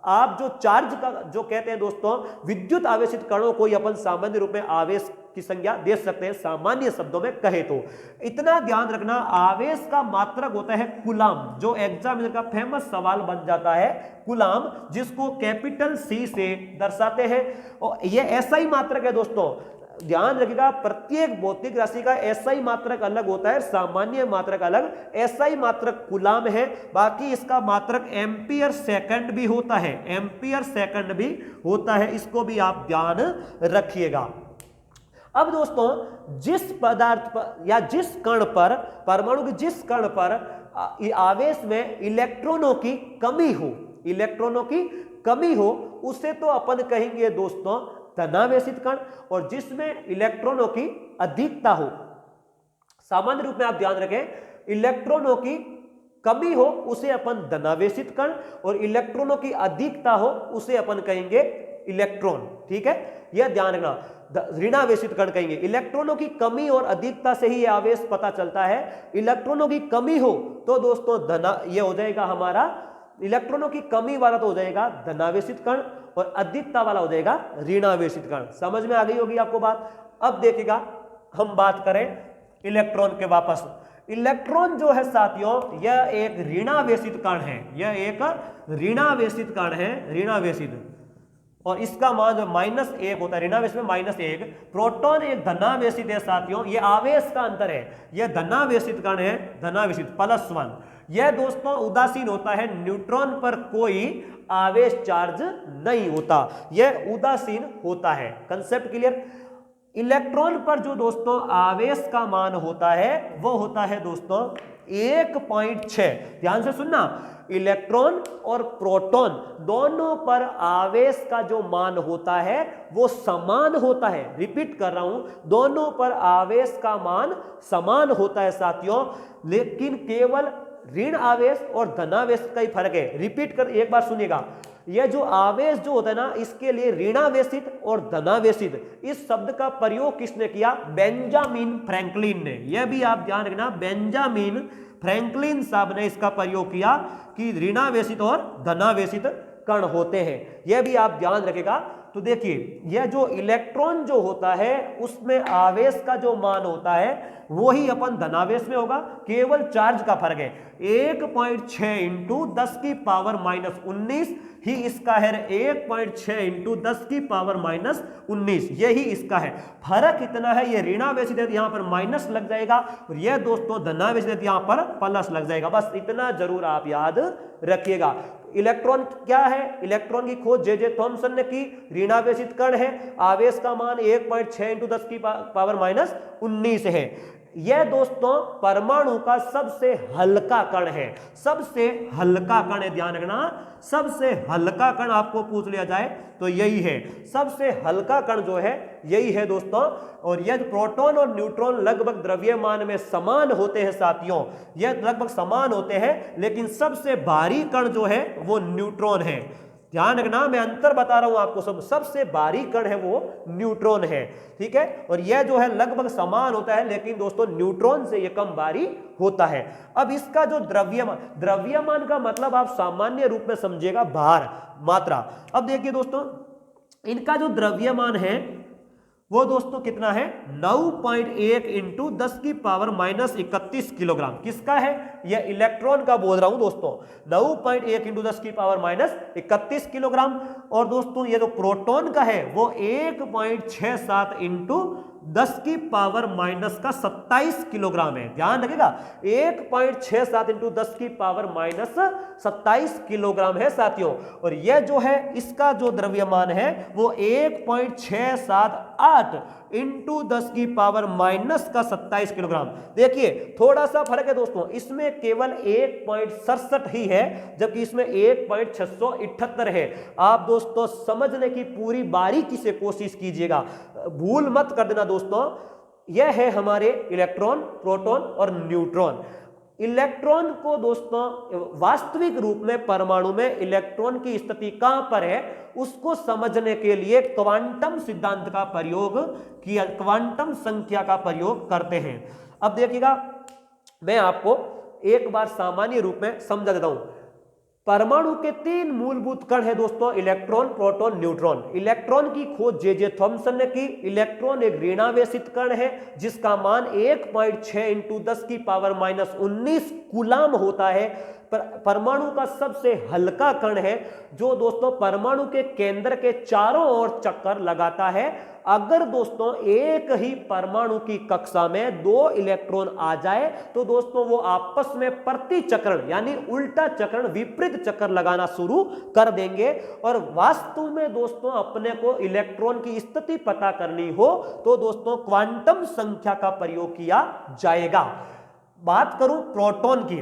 आप जो चार्ज का जो कहते हैं दोस्तों विद्युत आवेशित कणों को अपन सामान्य रूप में आवेश की संज्ञा दे सकते हैं, सामान्य शब्दों में कहे तो। इतना ध्यान रखना, आवेश का मात्रक होता है कूलाम, जो एग्जामिनर का फेमस सवाल बन जाता है, कूलाम, जिसको कैपिटल सी से दर्शाते हैं। और यह ऐसा ही मात्रक है दोस्तों, ध्यान रखिएगा, प्रत्येक भौतिक राशि का एसआई मात्रक अलग होता है, सामान्य मात्रक अलग। एसआई मात्रक कूलाम है, बाकी इसका मात्रक एम्पियर सेकंड भी होता है, एम्पियर सेकंड भी होता है, इसको भी आप ध्यान रखिएगा। अब दोस्तों जिस पदार्थ पर या जिस कण पर, परमाणु के जिस कण पर आवेश में इलेक्ट्रॉनों की कमी हो, इलेक्ट्रॉनों की कमी हो, उसे तो अपन कहेंगे दोस्तों धनावेशित कण, और जिसमें इलेक्ट्रॉनों की अधिकता हो, सामान्य रूप में आप ध्यान रखें, इलेक्ट्रॉनों की कमी हो उसे अपन धनावेशित कण, और इलेक्ट्रॉनों की अधिकता हो उसे अपन कहेंगे इलेक्ट्रॉन। ठीक है, यह ध्यान रखना, ऋणावेशित कण कहेंगे। इलेक्ट्रॉनों की कमी और अधिकता से ही आवेश पता चलता है। इलेक्ट्रॉनों की कमी हो तो दोस्तों यह हो जाएगा हमारा, इलेक्ट्रॉनों की कमी वाला तो हो जाएगा धनावेशित कण, और अधिकता वाला हो जाएगा ऋणावेशित कण। समझ में आ गई होगी आपको बात। अब देखिएगा हम बात करें इलेक्ट्रॉन के वापस। इलेक्ट्रॉन जो है साथियों यह एक ऋणावेशित कण है, यह एक ऋणावेशित कण है, ऋणावेशित, और इसका मान जो -1 होता है, ऋणावेश में -1। प्रोटॉन एक धनावेशित है साथियों, यह आवेश का अंतर है, यह धनावेशित कण है, धनावेशित +1। यह दोस्तों उदासीन होता है, न्यूट्रॉन पर कोई आवेश चार्ज नहीं होता, यह उदासीन होता है। Concept clear. इलेक्ट्रॉन पर जो दोस्तों आवेश का मान होता है वो होता है दोस्तों 1.6। ध्यान से सुनना, इलेक्ट्रॉन और प्रोटॉन दोनों पर आवेश का जो मान होता है वो समान होता है। रिपीट कर रहा हूं, दोनों पर आवेश का मान समान होता है साथियों, लेकिन केवल ऋण आवेश और धनावेश का ही फर्क है। रिपीट कर एक बार सुनिएगा, यह जो आवेश जो होता है ना, इसके लिए ऋणावेशित और धनावेशित इस शब्द का प्रयोग किसने किया? बेंजामिन फ्रैंकलिन ने। यह भी आप ध्यान रखना, बेंजामिन फ्रैंकलिन साहब ने इसका प्रयोग किया कि ऋणावेशित और धनावेशित कण होते हैं, यह भी आप ध्यान रखेगा। तो देखिए यह जो इलेक्ट्रॉन जो होता है उसमें आवेश का जो मान होता है वो ही अपन धनावेश में होगा, केवल चार्ज का फर्क है। 1.6 इंटू 10 की पावर -19 ही इसका है, 1.6 इंटू 10 की पावर -19 यही इसका है। फर्क इतना है, ये ऋणावेशित है यहां पर माइनस लग जाएगा, और यह दोस्तों धनावेशित है यहां पर प्लस लग जाएगा। बस इतना जरूर आप याद रखिएगा। इलेक्ट्रॉन क्या है? इलेक्ट्रॉन की खोज जे थॉमसन ने की, ऋणावेशित कण है, आवेश का मान 1.6 इंटू 10 की पावर -19 है। यह दोस्तों परमाणु का सबसे हल्का कण है, सबसे हल्का कण है, ध्यान रखना, सबसे हल्का कण आपको पूछ लिया जाए तो यही है, सबसे हल्का कण जो है यही है दोस्तों। और यह प्रोटॉन और न्यूट्रॉन लगभग द्रव्यमान में समान होते हैं साथियों, यह लगभग समान होते हैं, लेकिन सबसे भारी कण जो है वो न्यूट्रॉन है। ध्यान रखना, मैं अंतर बता रहा हूं आपको, सबसे भारी कण है वो न्यूट्रॉन है, ठीक है। और यह जो है लगभग समान होता है, लेकिन दोस्तों न्यूट्रॉन से यह कम भारी होता है। अब इसका जो द्रव्यमान का मतलब आप सामान्य रूप में समझिएगा भार, मात्रा। अब देखिए दोस्तों इनका जो द्रव्यमान है वो दोस्तों कितना है? 9.1 इंटू 10 की पावर -31 किलोग्राम। किसका है? यह इलेक्ट्रॉन का बोल रहा हूं दोस्तों, 9.1 इंटू 10 की पावर -31 किलोग्राम। और दोस्तों ये जो प्रोटॉन का है वो 1.67 इंटू 10 की पावर माइनस का 27 किलोग्राम है। ध्यान रखिएगा 1.67 इंटू 10 की पावर माइनस 27 किलोग्राम है साथियों। और यह जो है इसका जो द्रव्यमान है वो 1.678 इंटू 10 की पावर माइनस का 27 किलोग्राम। देखिए थोड़ा सा फर्क है दोस्तों, इसमें केवल 1.67 ही है जबकि इसमें 1.678 है। आप दोस्तों समझने की पूरी बारीकी से कोशिश कीजिएगा, भूल मत कर देना दोस्तों। यह है हमारे इलेक्ट्रॉन, प्रोटॉन और न्यूट्रॉन। इलेक्ट्रॉन को दोस्तों वास्तविक रूप में परमाणु में इलेक्ट्रॉन की स्थिति कहां पर है उसको समझने के लिए क्वांटम सिद्धांत का प्रयोग किया, क्वांटम संख्या का प्रयोग करते हैं। अब देखिएगा मैं आपको एक बार सामान्य रूप में समझा देता हूं। परमाणु के 3 मूलभूत कण है दोस्तों, इलेक्ट्रॉन, प्रोटॉन, न्यूट्रॉन। इलेक्ट्रॉन की खोज जे थॉमसन ने की। इलेक्ट्रॉन एक ऋणावेशित कण है जिसका मान 1.6 इंटू 10 की पावर माइनस 19 कूलाम होता है। परमाणु का सबसे हल्का कण है जो दोस्तों परमाणु के केंद्र के चारों ओर चक्कर लगाता है। अगर दोस्तों एक ही परमाणु की कक्षा में 2 इलेक्ट्रॉन आ जाए तो दोस्तों वो आपस में प्रतिचक्रण यानी उल्टा चक्रण, विपरीत चक्कर लगाना शुरू कर देंगे। और वास्तव में दोस्तों अपने को इलेक्ट्रॉन की स्थिति पता करनी हो तो दोस्तों क्वांटम संख्या का प्रयोग किया जाएगा। बात करूं प्रोटॉन की।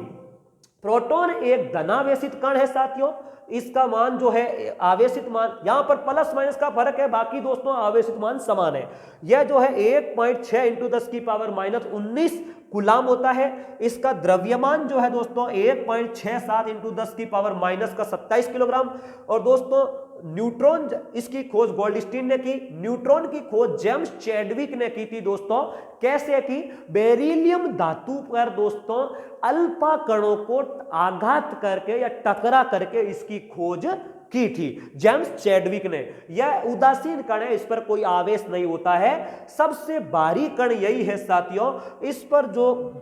प्रोटॉन एक धनावेशित कण है साथियों। इसका मान जो है आवेशित मान, यहां पर प्लस माइनस का फर्क है, बाकी दोस्तों आवेशित मान समान है। यह जो है 1.6 इंटू 10 की पावर माइनस 19 कूलाम होता है। इसका द्रव्यमान जो है दोस्तों 1.67 इंटू 10 की पावर माइनस का 27 किलोग्राम। और दोस्तों न्यूट्रॉन, इसकी खोज गोल्डस्टीन ने की। न्यूट्रॉन की खोज जेम्स चैडविक ने की थी दोस्तों। कैसे की? बेरिलियम धातु पर दोस्तों अल्फा कणों को आघात करके या टकरा करके इसकी खोज की थी जेम्स चैडविक ने। यह उदासीन कण है, इस पर कोई आवेश नहीं होता है। सबसे भारी कण यही है साथियों। इस पर जो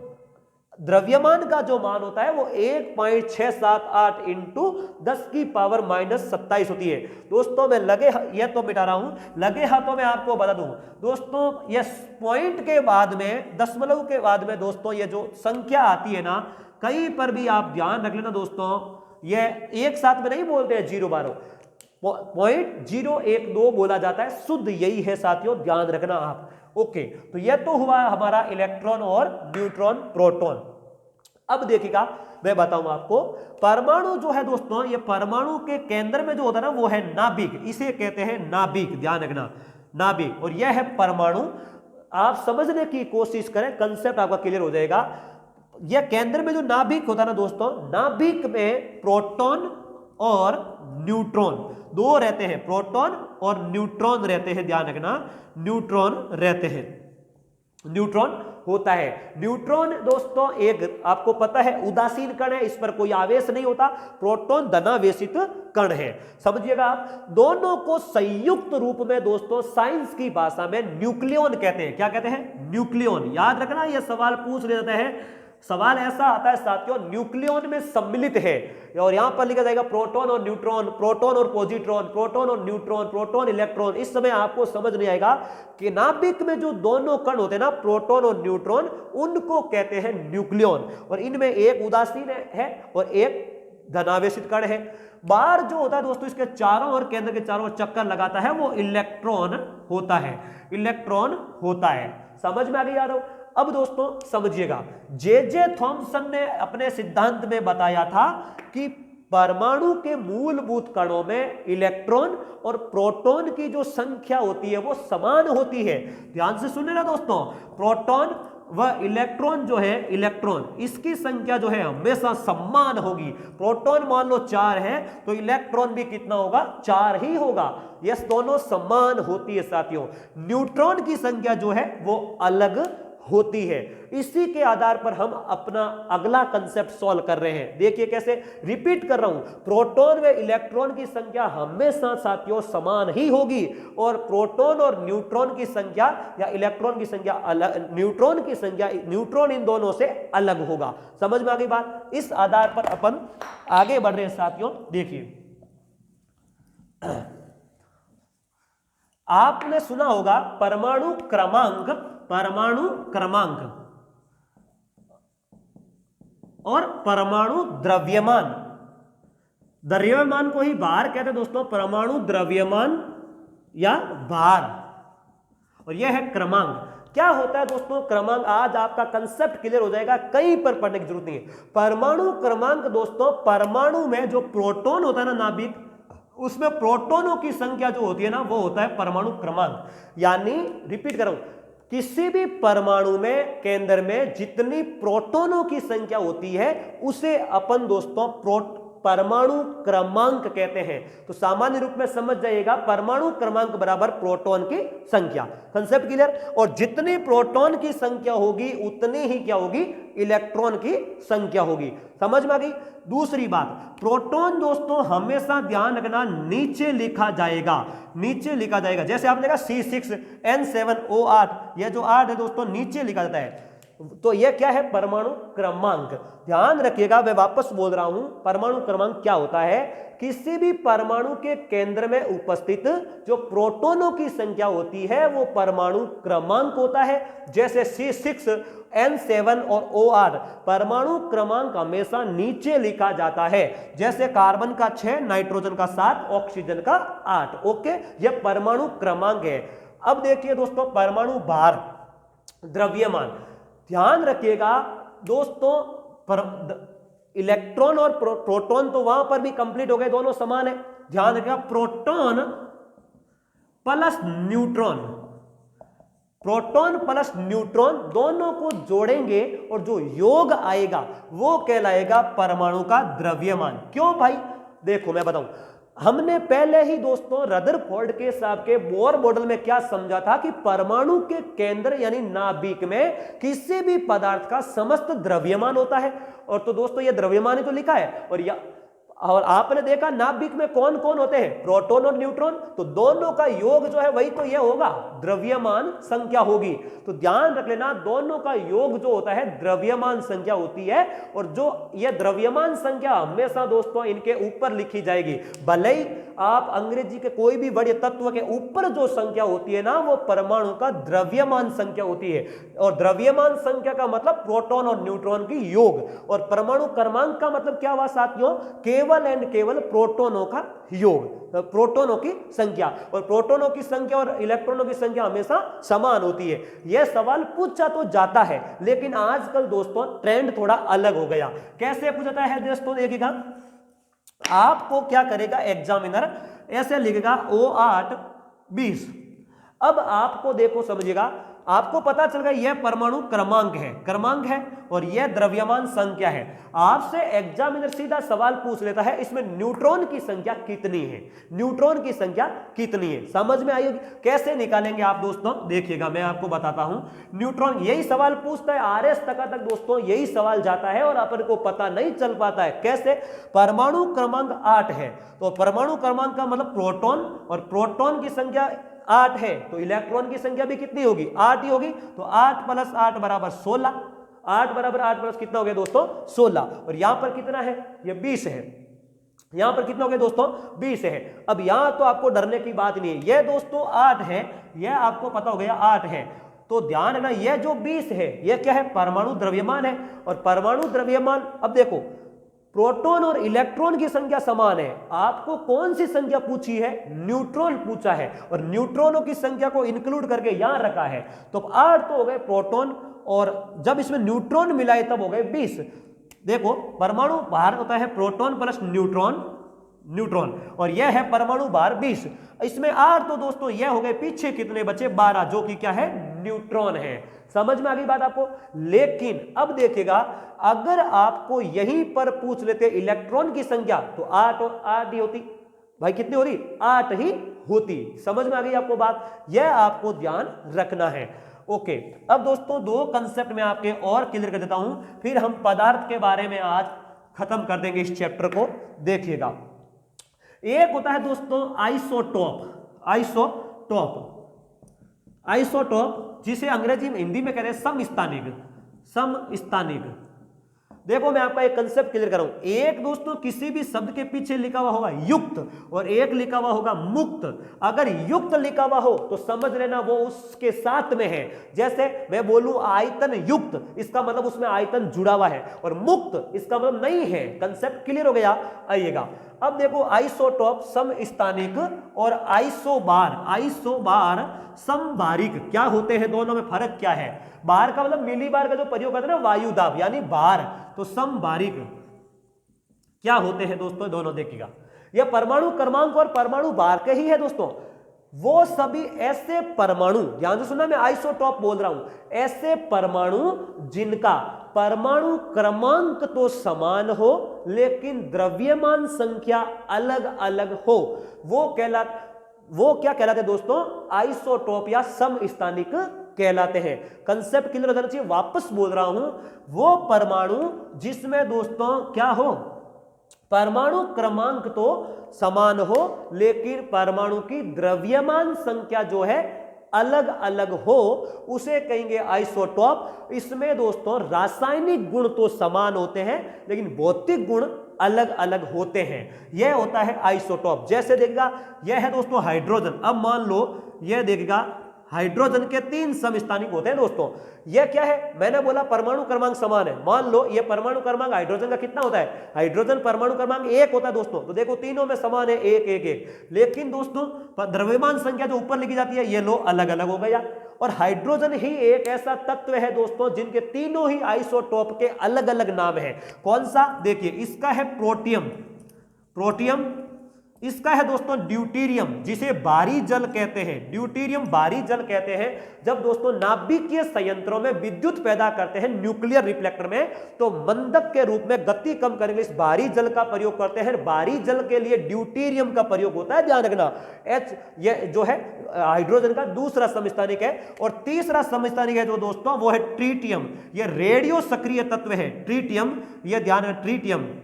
द्रव्यमान का जो मान होता है वो 1.678 इंटू 10 की पावर माइनस 27 होती है। दोस्तों मैं लगे यह तो मिटा रहा हूं, लगे हाथों में आपको बता दूं दोस्तों, यह पॉइंट के बाद में, दशमलव के बाद में दोस्तों ये जो संख्या आती है ना, कहीं पर भी आप ध्यान रख लेना दोस्तों, यह एक साथ में नहीं बोलते हैं 012, 0.012 बोला जाता है, शुद्ध यही है साथियों, ध्यान रखना आप। ओके, तो यह तो हुआ हमारा इलेक्ट्रॉन और न्यूट्रॉन, प्रोटॉन। अब देखिएगा मैं बताऊं आपको, परमाणु जो है दोस्तों, ये परमाणु के केंद्र में जो होता है ना वो है नाभिक, इसे कहते हैं नाभिक, ध्यान रखना नाभिक। और यह है परमाणु। आप समझने की कोशिश करें, कंसेप्ट आपका क्लियर हो जाएगा। यह केंद्र में जो नाभिक होता है ना दोस्तों, नाभिक में प्रोटॉन और न्यूट्रॉन दो रहते हैं, प्रोटॉन और न्यूट्रॉन रहते हैं, ध्यान रखना न्यूट्रॉन रहते हैं, न्यूट्रॉन होता है। न्यूट्रॉन दोस्तों एक आपको पता है उदासीन कण है, इस पर कोई आवेश नहीं होता। प्रोटॉन धनावेशित कण है, समझिएगा आप। दोनों को संयुक्त रूप में दोस्तों साइंस की भाषा में न्यूक्लियॉन कहते हैं। क्या कहते हैं? न्यूक्लियॉन। याद रखना, यह सवाल पूछ लेते हैं, सवाल ऐसा आता है साथियों, न्यूक्लियॉन में सम्मिलित है, और यहां पर लिखा जाएगा प्रोटॉन और न्यूट्रॉन, प्रोटॉन और पॉजिट्रॉन, प्रोटॉन और न्यूट्रॉन, प्रोटॉन इलेक्ट्रॉन। इस समय आपको समझ नहीं आएगा कि नाभिक में जो दोनों कण होते हैं ना, प्रोटॉन और न्यूट्रॉन, उनको कहते हैं न्यूक्लियॉन। और इनमें एक उदासीन है और एक धनावेशित कण है। बाहर जो होता है दोस्तों, इसके चारों ओर, केंद्र के चारों ओर चक्कर लगाता है, वो इलेक्ट्रॉन होता है, इलेक्ट्रॉन होता है। समझ में आ गई यारों? अब दोस्तों समझिएगा, जे थॉमसन ने अपने सिद्धांत में बताया था कि परमाणु के मूलभूत कणों में इलेक्ट्रॉन और प्रोटॉन की जो संख्या होती है वो समान होती है। ध्यान से सुनिए ना दोस्तों, प्रोटॉन व इलेक्ट्रॉन जो है, इलेक्ट्रॉन इसकी संख्या जो है हमेशा समान होगी। प्रोटॉन मान लो 4 है तो इलेक्ट्रॉन भी कितना होगा? 4 ही होगा। यस, दोनों समान होती है साथियों। न्यूट्रॉन की संख्या जो है वो अलग होती है। इसी के आधार पर हम अपना अगला कंसेप्ट सॉल्व कर रहे हैं। देखिए कैसे, रिपीट कर रहा हूं, प्रोटॉन व इलेक्ट्रॉन की संख्या हमेशा साथियों समान ही होगी, और प्रोटॉन और न्यूट्रॉन की संख्या या इलेक्ट्रॉन की संख्या अलग, न्यूट्रॉन की संख्या, न्यूट्रॉन इन दोनों से अलग होगा। समझ में आ गई बात? इस आधार पर अपन आगे बढ़ रहे हैं साथियों। देखिए आपने सुना होगा परमाणु क्रमांक, परमाणु क्रमांक और परमाणु द्रव्यमान। द्रव्यमान को ही भार कहते हैं दोस्तों, परमाणु द्रव्यमान या भार, और यह है क्रमांक। क्या होता है दोस्तों क्रमांक? आज आपका कंसेप्ट क्लियर हो जाएगा, कहीं पर पढ़ने की जरूरत नहीं है। परमाणु क्रमांक दोस्तों, परमाणु में जो प्रोटॉन होता है ना नाभिक, उसमें प्रोटॉनों की संख्या जो होती है ना, वो होता है परमाणु क्रमांक। यानी रिपीट कर रहा हूं, किसी भी परमाणु में केंद्र में जितनी प्रोटॉनों की संख्या होती है उसे अपन दोस्तों परमाणु क्रमांक कहते हैं। तो सामान्य रूप में समझ जाइएगा, परमाणु क्रमांक बराबर प्रोटॉन की संख्या। Concept clear? और जितनी प्रोटॉन की संख्या होगी उतनी ही क्या होगी? इलेक्ट्रॉन की संख्या होगी। समझ में आ गई? दूसरी बात, प्रोटॉन दोस्तों हमेशा ध्यान रखना नीचे लिखा जाएगा, नीचे लिखा जाएगा। जैसे आपने कहा C6N7O8, यह जो 8 है दोस्तों नीचे लिखा जाता है, तो यह क्या है? परमाणु क्रमांक। ध्यान रखिएगा, मैं वापस बोल रहा हूं, परमाणु क्रमांक क्या होता है? किसी भी परमाणु के केंद्र में उपस्थित जो प्रोटॉनों की संख्या होती है वो परमाणु क्रमांक होता है। जैसे C6N7 और O8, परमाणु क्रमांक हमेशा नीचे लिखा जाता है। जैसे कार्बन का 6, नाइट्रोजन का 7, ऑक्सीजन का 8। ओके, यह परमाणु क्रमांक है। अब देखिए दोस्तों परमाणु भार, द्रव्यमान। ध्यान रखिएगा दोस्तों, इलेक्ट्रॉन और प्रोटॉन तो वहां पर भी कंप्लीट हो गए, दोनों समान है। ध्यान रखिएगा, proton plus neutron, proton plus neutron दोनों को जोड़ेंगे और जो योग आएगा वो कहलाएगा परमाणु का द्रव्यमान। क्यों भाई? देखो मैं बताऊं, हमने पहले ही दोस्तों रदरफोर्ड के साहब के बोर मॉडल में क्या समझा था कि परमाणु के केंद्र यानी नाभिक में किसी भी पदार्थ का समस्त द्रव्यमान होता है। और तो दोस्तों ये द्रव्यमान ही तो लिखा है। और आपने देखा नाभिक में कौन कौन होते हैं? प्रोटॉन और न्यूट्रॉन। तो दोनों का योग जो है वही तो ये होगा, द्रव्यमान संख्या होगी। तो ध्यान रख लेना, दोनों का योग जो होता है द्रव्यमान संख्या होती है। और जो ये द्रव्यमान संख्या हमेशा दोस्तों इनके ऊपर लिखी जाएगी। भले ही आप अंग्रेजी के कोई भी बड़े तत्व के ऊपर जो संख्या होती है ना, वो परमाणु का द्रव्यमान संख्या होती है। और द्रव्यमान संख्या का मतलब प्रोटॉन और न्यूट्रॉन की योग। और परमाणु क्रमांक का मतलब क्या हुआ साथियों? केवल एंड केवल प्रोटॉनों का योग, प्रोटॉनों की संख्या। और प्रोटॉनों की संख्या और इलेक्ट्रॉनों की संख्या हमेशा समान होती है। यह सवाल पूछा तो जाता है, लेकिन आजकल दोस्तों ट्रेंड थोड़ा अलग हो गया। कैसे पूछता है दोस्तों? देखिएगा, आपको क्या करेगा एग्जामिनर, ऐसे लिखेगा O8 20। अब आपको देखो समझिएगा, आपको पता चल गया यह परमाणु क्रमांक है और यह द्रव्यमान संख्या है। आपसे एग्जामिनर सीधा सवाल पूछ लेता है इसमें न्यूट्रॉन की संख्या कितनी है, न्यूट्रॉन की संख्या कितनी है। समझ में आई होगी? कैसे निकालेंगे आप दोस्तों? देखिएगा मैं आपको बताता हूं। न्यूट्रॉन यही सवाल पूछता है, RS तक दोस्तों यही सवाल जाता है और अपन को पता नहीं चल पाता है। कैसे? परमाणु क्रमांक 8 है, तो परमाणु क्रमांक का मतलब प्रोटॉन, और प्रोटॉन की संख्या 8 है तो इलेक्ट्रॉन की संख्या भी कितनी होगी? 8 ही होगी। तो 8 + 8 = 16। 8 = 8 प्लस कितना हो गया दोस्तों? 16। और यहां पर कितना है? ये 20 है। यहां पर कितना हो गया दोस्तों? 20 है। अब यहां तो आपको डरने की बात नहीं है, यह दोस्तों 8 है, यह आपको पता हो गया 8 है। तो ध्यान रखना, यह जो 20 है यह क्या है? परमाणु द्रव्यमान है। और परमाणु द्रव्यमान, अब देखो प्रोटॉन और इलेक्ट्रॉन की संख्या समान है। आपको कौन सी संख्या पूछी है? न्यूट्रॉन पूछा है, और न्यूट्रॉनों की संख्या को इंक्लूड करके यहां रखा है। तो 8 तो हो गए प्रोटॉन, और जब इसमें न्यूट्रॉन मिलाए तब हो गए 20। देखो परमाणु भार होता है प्रोटॉन प्लस न्यूट्रॉन, और यह है परमाणु भार 20। इसमें 8 तो दोस्तों यह हो गए, पीछे कितने बचे? 12, जो कि क्या है? न्यूट्रॉन है। समझ में आ गई बात आपको? लेकिन अब देखिएगा, अगर आपको यहीं पर पूछ लेते इलेक्ट्रॉन की संख्या तो 8 और 8 ही होती। भाई कितनी होती? 8 ही होती। समझ में आ गई आपको बात? यह आपको ध्यान रखना है। ओके, अब दोस्तों 2 कंसेप्ट में आपके और क्लियर कर देता हूं, फिर हम पदार्थ के बारे में आज खत्म कर देंगे इस चैप्टर को। देखिएगा, एक होता है दोस्तों आइसोटोप। आइसोटोप जिसे अंग्रेजी में, हिंदी में कहते हैं समस्थानिक। देखो मैं आपका एक कंसेप्ट क्लियर कर रहा हूं। एक दोस्तों किसी भी शब्द के पीछे लिखा हुआ होगा युक्त और एक लिखा हुआ होगा मुक्त। अगर युक्त लिखा हुआ हो तो समझ लेना वो उसके साथ में है। जैसे मैं बोलूं आयतन युक्त, इसका मतलब उसमें आयतन जुड़ा हुआ है, और मुक्त इसका मतलब नहीं है। कंसेप्ट क्लियर हो गया? आइएगा अब देखो, आइसोटोप समस्थानिक और आइसोबार समबारिक क्या होते हैं, दोनों में फर्क क्या है? बार का मतलब मिली बार का जो प्रयोग करते हैं ना, वायु दाब यानी बार, तो समबारिक क्या होते हैं दोस्तों, दोनों देखिएगा। यह परमाणु क्रमांक और परमाणु बार के ही है दोस्तों। वो सभी ऐसे परमाणु, ध्यान से सुनना, मैं आइसोटोप बोल रहा हूं, ऐसे परमाणु जिनका परमाणु क्रमांक तो समान हो लेकिन द्रव्यमान संख्या अलग अलग हो, वो क्या कहलाते हैं दोस्तों? आइसोटोप या समस्थानिक कहलाते हैं। कंसेप्ट क्लियर हो जाना चाहिए। वापस बोल रहा हूं, वो परमाणु जिसमें दोस्तों क्या हो, परमाणु क्रमांक तो समान हो लेकिन परमाणु की द्रव्यमान संख्या जो है अलग अलग हो, उसे कहेंगे आइसोटोप। इसमें दोस्तों रासायनिक गुण तो समान होते हैं लेकिन भौतिक गुण अलग अलग होते हैं। यह होता है आइसोटोप। जैसे देखिएगा, यह है दोस्तों हाइड्रोजन। अब मान लो यह देखिएगा, हाइड्रोजन के 3 समस्थानिक होते हैं दोस्तों। यह क्या है? मैंने बोला परमाणु क्रमांक समान है। मान लो यह परमाणु क्रमांक हाइड्रोजन का कितना होता है? हाइड्रोजन परमाणु क्रमांक 1 होता है दोस्तों। तो देखो तीनों में समान है, 1 1 1। लेकिन दोस्तों द्रव्यमान संख्या जो ऊपर लिखी जाती है, ये लो अलग अलग हो गया। और हाइड्रोजन ही एक ऐसा तत्व है दोस्तों जिनके तीनों ही आइसोटोप के अलग अलग नाम है। कौन सा? देखिए, इसका है प्रोटियम, इसका है दोस्तों ड्यूटेरियम, जिसे बारी जल कहते हैं। ड्यूटेरियम बारी जल कहते हैं। जब दोस्तों नाभिकीय संयंत्रों में विद्युत पैदा करते हैं न्यूक्लियर रिफ्लेक्टर में, तो मंदक के रूप में गति कम करने के लिए इस बारी जल का प्रयोग करते हैं। बारी जल के लिए ड्यूटेरियम का प्रयोग होता है, ध्यान रखना। H ये जो है हाइड्रोजन का दूसरा समस्थानिक है। और तीसरा समस्थानिक है जो दोस्तों, वो है ट्रीटियम। ये रेडियो सक्रिय तत्व है ट्रीटियम, ये ध्यान, ट्रीटियम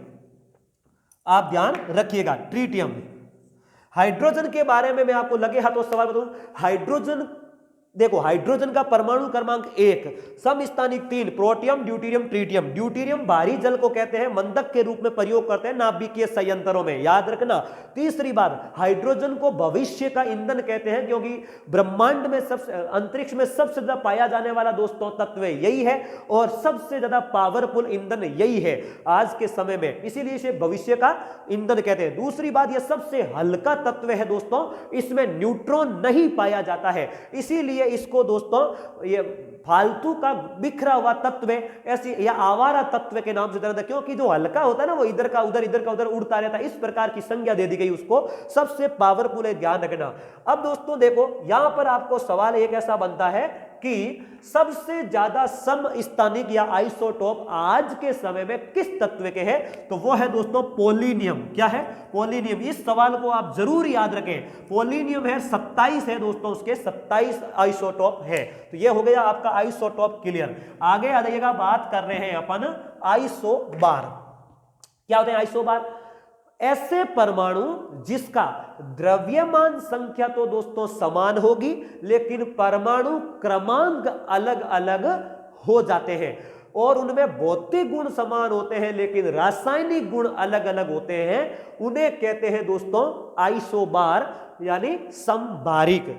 आप ध्यान रखिएगा। ट्रीटियम, हाइड्रोजन के बारे में मैं आपको लगे हाथों सवाल बताऊं। हाइड्रोजन देखो, हाइड्रोजन का परमाणु क्रमांक 1, समस्थानिक 3, प्रोटियम, ड्यूटेरियम, ट्रीटियम। ड्यूटेरियम बाहरी जल को कहते हैं, मंदक के रूप में प्रयोग करते हैं नाभिकीय संयंत्रों में, याद रखना। तीसरी बात, हाइड्रोजन को भविष्य का ईंधन कहते हैं क्योंकि ब्रह्मांड में अंतरिक्ष में सबसे ज्यादा पाया जाने वाला दोस्तों तत्व यही है और सबसे ज्यादा पावरफुल ईंधन यही है आज के समय में, इसीलिए इसे भविष्य का ईंधन कहते हैं। दूसरी बात, यह सबसे हल्का तत्व है दोस्तों, इसमें न्यूट्रॉन नहीं पाया जाता है, इसीलिए इसको दोस्तों ये फालतू का बिखरा हुआ तत्व ऐसी या आवारा तत्व के नाम से जाना था, क्योंकि जो हल्का होता है ना वो इधर का उधर उड़ता रहता है, इस प्रकार की संज्ञा दे दी गई उसको। सबसे पावरफुल है, ध्यान रखना। अब दोस्तों देखो, यहां पर आपको सवाल एक ऐसा बनता है कि सबसे ज्यादा समस्थानिक या आइसोटोप आज के समय में किस तत्व के हैं? तो वो है दोस्तों पोलिनियम। क्या है? पोलिनियम। इस सवाल को आप जरूर याद रखें। पोलिनियम है 27 है दोस्तों, उसके 27 आइसोटोप है। तो ये हो गया आपका आइसोटोप क्लियर। आगे आ जाइएगा, बात कर रहे हैं अपन आइसोबार। क्या होते हैं आइसोबार? ऐसे परमाणु जिसका द्रव्यमान संख्या तो दोस्तों समान होगी लेकिन परमाणु क्रमांक अलग अलग हो जाते हैं और उनमें भौतिक गुण समान होते हैं लेकिन रासायनिक गुण अलग अलग होते हैं, उन्हें कहते हैं दोस्तों आइसोबार यानी समबारिक।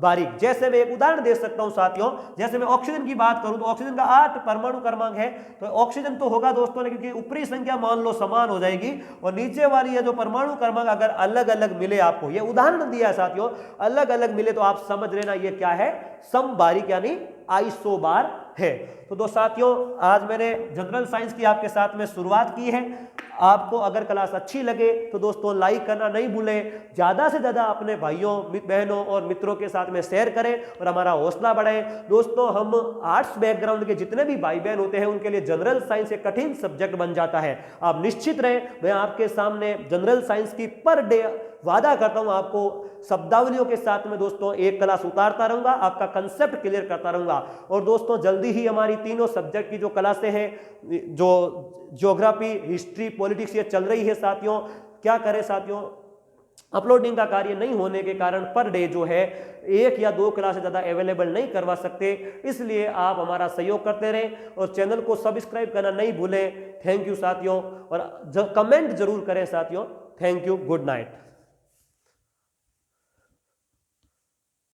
बारीक। जैसे मैं एक उदाहरण दे सकता हूं साथियों, जैसे मैं ऑक्सीजन की बात करूं तो ऑक्सीजन का 8 परमाणु क्रमांक है, तो ऑक्सीजन तो होगा दोस्तों, लेकिन ऊपरी संख्या मान लो समान हो जाएगी और नीचे वाली है जो परमाणु क्रमांक अगर अलग अलग मिले आपको, ये उदाहरण दिया है साथियों, अलग अलग मिले तो आप समझ लेना ये क्या है, समबारिक यानी आइसोबार है। तो दोस्तों साथियों, आज मैंने जनरल साइंस की आपके साथ में शुरुआत की है। आपको अगर क्लास अच्छी लगे तो दोस्तों लाइक करना नहीं भूलें, ज्यादा से ज्यादा अपने भाइयों बहनों और मित्रों के साथ में शेयर करें और हमारा हौसला बढ़ाएं। दोस्तों हम आर्ट्स बैकग्राउंड के जितने भी भाई बहन होते हैं उनके लिए जनरल साइंस एक कठिन सब्जेक्ट बन जाता है। आप निश्चित रहें, मैं आपके सामने जनरल साइंस की पर डे वादा करता हूं, आपको शब्दावलियों के साथ में दोस्तों एक क्लास उतारता रहूंगा, आपका कंसेप्ट क्लियर करता रहूंगा। और दोस्तों जल्दी ही हमारी तीनों सब्जेक्ट की जो क्लासें हैं, जो ज्योग्राफी, हिस्ट्री, पॉलिटिक्स, ये चल रही है साथियों। क्या करें साथियों, अपलोडिंग का कार्य नहीं होने के कारण पर डे जो है 1 या 2 क्लास से ज़्यादा अवेलेबल नहीं करवा सकते, इसलिए आप हमारा सहयोग करते रहें और चैनल को सब्सक्राइब करना नहीं भूलें। थैंक यू साथियों, और कमेंट जरूर करें साथियों। Thank you, good night.